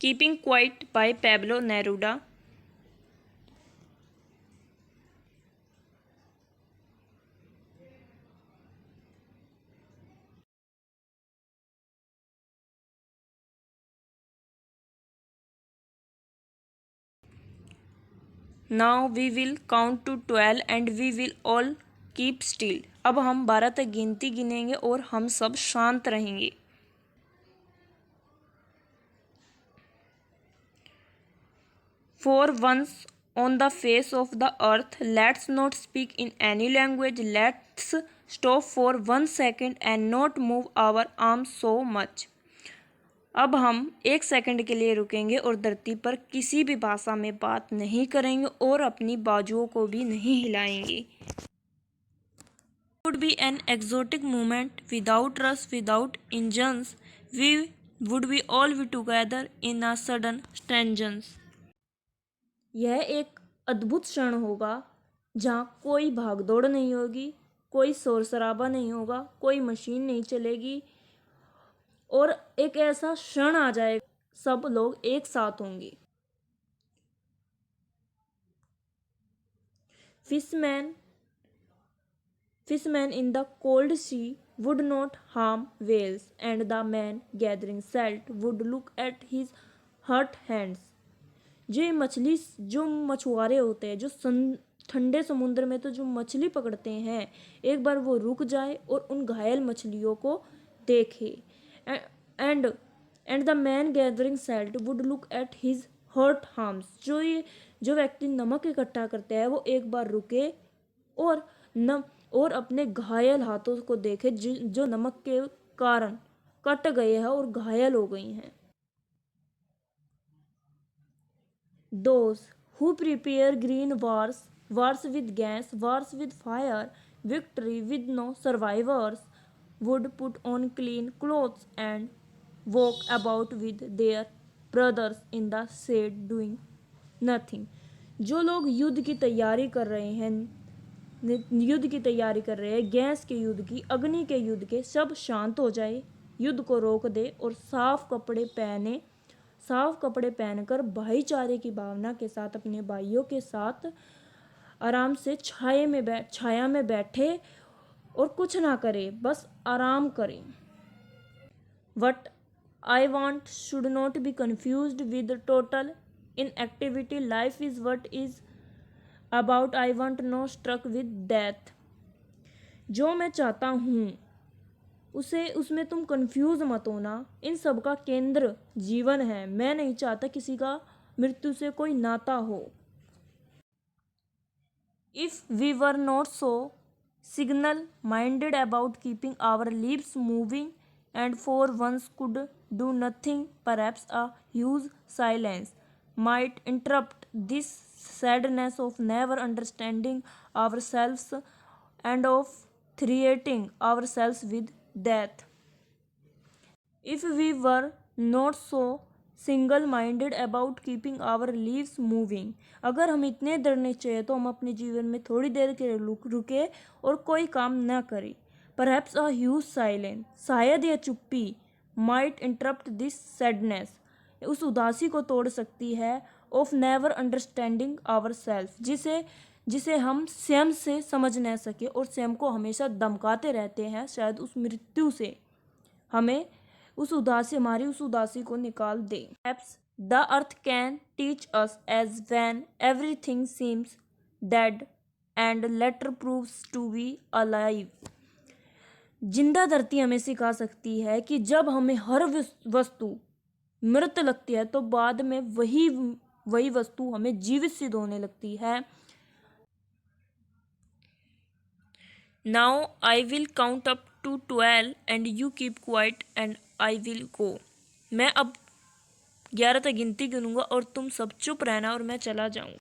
Keeping quiet by Pablo Neruda. Now we will count to 12 and we will all keep still. अब हम 12 तक गिनती गिनेंगे और हम सब शांत रहेंगे। For once on the face of the earth, let's not speak in any language. Let's stop for 1 second and not move our arms so much. अब हम 1 सेकंड के लिए रुकेंगे और धरती पर किसी भी भाषा में बात नहीं करेंगे और अपनी बाजुओं को भी नहीं हिलाएंगे। Would be an exotic moment without rush, without engines. We would be all be together in a sudden strangers. यह एक अद्भुत क्षण होगा जहाँ कोई भागदौड़ नहीं होगी, कोई शोर शराबा नहीं होगा, कोई मशीन नहीं चलेगी और एक ऐसा क्षण आ जाएगा सब लोग एक साथ होंगे। Fishermen in the cold sea would not harm whales, and the man gathering salt would look at his hurt hands. जो मछुआरे होते हैं, जो ठंडे समुद्र में तो जो मछली पकड़ते हैं, एक बार वो रुक जाए और उन घायल मछलियों को देखे। And the man gathering salt would look at his hurt harms. जो व्यक्ति नमक इकट्ठा करते हैं वो एक बार रुके और अपने घायल हाथों को देखे जो नमक के कारण कट गए हैं और घायल हो गई हैं। Those who prepare green wars with gas, wars with fire, victory with no survivors, would put on clean clothes and walk about with their brothers in the shade doing nothing. जो लोग युद्ध की तैयारी कर रहे हैं, गैस के युद्ध की, अग्नि के युद्ध के, सब शांत हो जाए, युद्ध को रोक दे और साफ कपड़े पहनकर भाईचारे की भावना के साथ अपने भाइयों के साथ आराम से छाया में बैठे और कुछ ना करे, बस आराम करें। What I want should not be confused with total inactivity. Life is what is about. I want no struck with death. जो मैं चाहता हूँ उसमें तुम कंफ्यूज मत होना। इन सब का केंद्र जीवन है। मैं नहीं चाहता किसी का मृत्यु से कोई नाता हो। If we were not so signal minded about keeping our lives moving and for once could do nothing, perhaps a huge silence might interrupt this sadness of never understanding ourselves and of threatening ourselves with death. If we were not so single minded about keeping our lives moving, अगर हम इतने दृढ़ निश्चय तो हम अपने जीवन में थोड़ी देर के रुके और कोई काम न करें। परहैप्स अ ह्यूज साइलेंस, शायद यह चुप्पी, माइट इंटरप्ट दिस सैडनेस, उस उदासी को तोड़ सकती है, of never understanding our self, जिसे हम स्वयं से समझ न सके और स्वयं को हमेशा धमकाते रहते हैं। शायद उस मृत्यु से हमें हमारी उस उदासी को निकाल दे। Perhaps the earth can teach us as when everything seems dead and later proves to be alive. जिंदा धरती हमें सिखा सकती है कि जब हमें हर वस्तु मृत लगती है तो बाद में वही वस्तु हमें जीवित सिद्ध होने लगती है। Now I will count up to 12 and you keep quiet and I will go. मैं अब 11 तक गिनती गिनूंगा और तुम सब चुप रहना और मैं चला जाऊंगा।